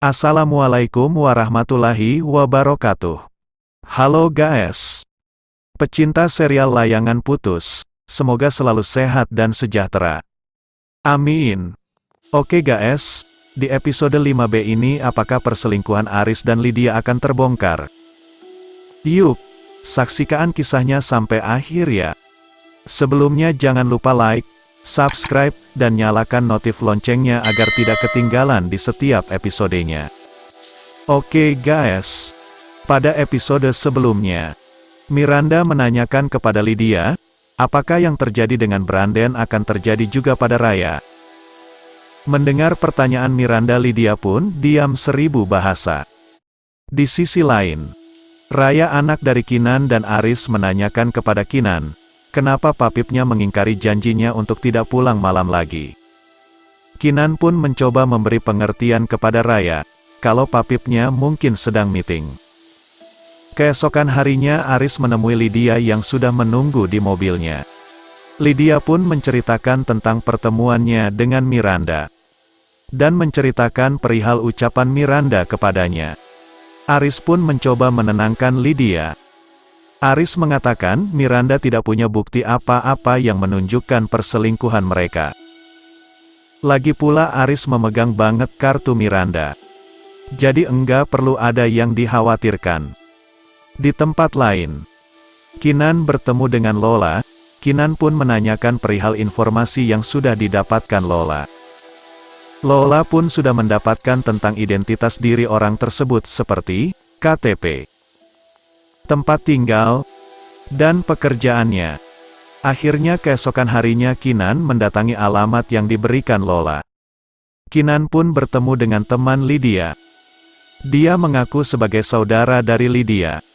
Assalamualaikum warahmatullahi wabarakatuh. Halo guys, pecinta serial layangan putus, semoga selalu sehat dan sejahtera. Amin. Oke guys, di episode 5B ini apakah perselingkuhan Aris dan Lydia akan terbongkar? Yuk, saksikan kisahnya sampai akhir ya. Sebelumnya jangan lupa like, subscribe, dan nyalakan notif loncengnya agar tidak ketinggalan di setiap episodenya. Oke guys, pada episode sebelumnya, Miranda menanyakan kepada Lydia, apakah yang terjadi dengan Branden akan terjadi juga pada Raya. Mendengar pertanyaan Miranda, Lydia pun diam seribu bahasa. Di sisi lain, Raya anak dari Kinan dan Aris menanyakan kepada Kinan, kenapa papipnya mengingkari janjinya untuk tidak pulang malam lagi. Kinan pun mencoba memberi pengertian kepada Raya, kalau papipnya mungkin sedang meeting. Keesokan harinya Aris menemui Lydia yang sudah menunggu di mobilnya. Lydia pun menceritakan tentang pertemuannya dengan Miranda. Dan menceritakan perihal ucapan Miranda kepadanya. Aris pun mencoba menenangkan Lydia. Aris mengatakan Miranda tidak punya bukti apa-apa yang menunjukkan perselingkuhan mereka. Lagi pula Aris memegang banget kartu Miranda. Jadi enggak perlu ada yang dikhawatirkan. Di tempat lain, Kinan bertemu dengan Lola. Kinan pun menanyakan perihal informasi yang sudah didapatkan Lola. Lola pun sudah mendapatkan tentang identitas diri orang tersebut seperti KTP, tempat tinggal, dan pekerjaannya. Akhirnya keesokan harinya Kinan mendatangi alamat yang diberikan Lola. Kinan pun bertemu dengan teman Lydia. Dia mengaku sebagai saudara dari Lydia.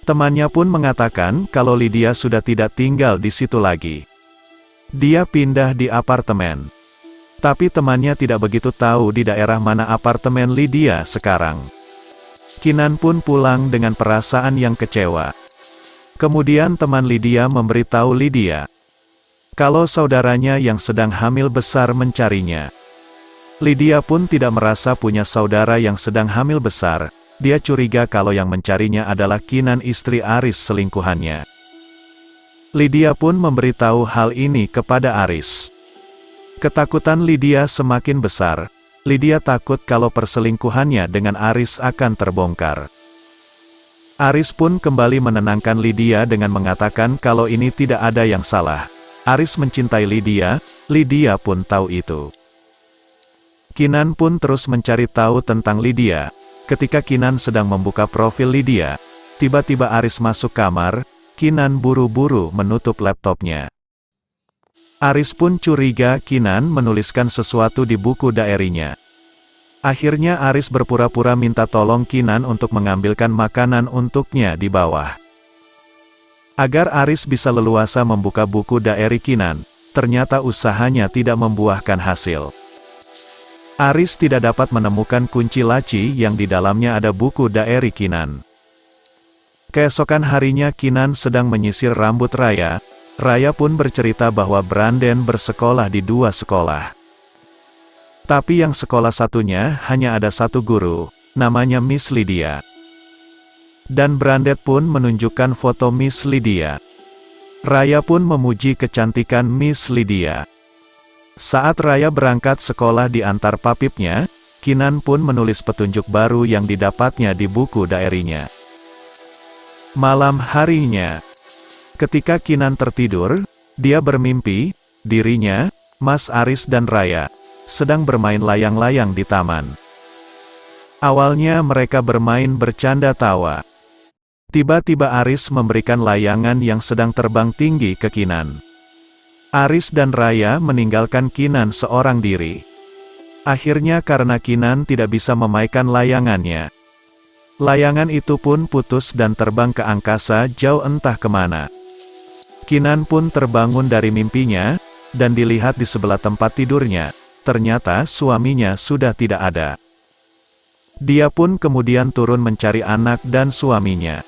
Temannya pun mengatakan kalau Lydia sudah tidak tinggal di situ lagi. Dia pindah di apartemen. Tapi temannya tidak begitu tahu di daerah mana apartemen Lydia sekarang. Kinan pun pulang dengan perasaan yang kecewa. Kemudian teman Lydia memberitahu Lydia, kalau saudaranya yang sedang hamil besar mencarinya. Lydia pun tidak merasa punya saudara yang sedang hamil besar, dia curiga kalau yang mencarinya adalah Kinan, istri Aris selingkuhannya. Lydia pun memberitahu hal ini kepada Aris. Ketakutan Lydia semakin besar. Lydia takut kalau perselingkuhannya dengan Aris akan terbongkar. Aris pun kembali menenangkan Lydia dengan mengatakan kalau ini tidak ada yang salah. Aris mencintai Lydia, Lydia pun tahu itu. Kinan pun terus mencari tahu tentang Lydia. Ketika Kinan sedang membuka profil Lydia, tiba-tiba Aris masuk kamar. Kinan buru-buru menutup laptopnya. Aris pun curiga Kinan menuliskan sesuatu di buku diarinya. Akhirnya Aris berpura-pura minta tolong Kinan untuk mengambilkan makanan untuknya di bawah. Agar Aris bisa leluasa membuka buku diary Kinan, ternyata usahanya tidak membuahkan hasil. Aris tidak dapat menemukan kunci laci yang di dalamnya ada buku diary Kinan. Keesokan harinya Kinan sedang menyisir rambut Raya. Raya pun bercerita bahwa Branden bersekolah di 2 sekolah. Tapi yang sekolah satunya hanya ada satu guru, namanya Miss Lydia. Dan Branden pun menunjukkan foto Miss Lydia. Raya pun memuji kecantikan Miss Lydia. Saat Raya berangkat sekolah diantar papipnya, Kinan pun menulis petunjuk baru yang didapatnya di buku diarinya. Malam harinya, ketika Kinan tertidur, dia bermimpi, dirinya, Mas Aris dan Raya, sedang bermain layang-layang di taman. Awalnya mereka bermain bercanda tawa. Tiba-tiba Aris memberikan layangan yang sedang terbang tinggi ke Kinan. Aris dan Raya meninggalkan Kinan seorang diri. Akhirnya karena Kinan tidak bisa memainkan layangannya, layangan itu pun putus dan terbang ke angkasa jauh entah kemana. Kinan pun terbangun dari mimpinya, dan dilihat di sebelah tempat tidurnya, ternyata suaminya sudah tidak ada. Dia pun kemudian turun mencari anak dan suaminya.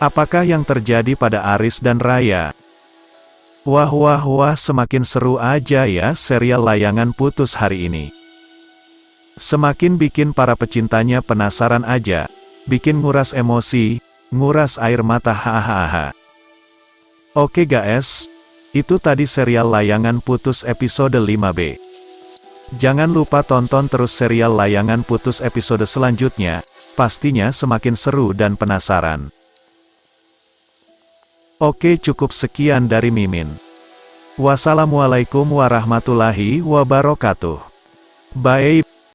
Apakah yang terjadi pada Aris dan Raya? Wah, semakin seru aja ya serial layangan putus hari ini. Semakin bikin para pecintanya penasaran aja, bikin nguras emosi, nguras air mata hahaha. Oke guys, itu tadi serial Layangan Putus episode 5B. Jangan lupa tonton terus serial Layangan Putus episode selanjutnya, pastinya semakin seru dan penasaran. Oke, cukup sekian dari Mimin. Wassalamualaikum warahmatullahi wabarakatuh. Bye.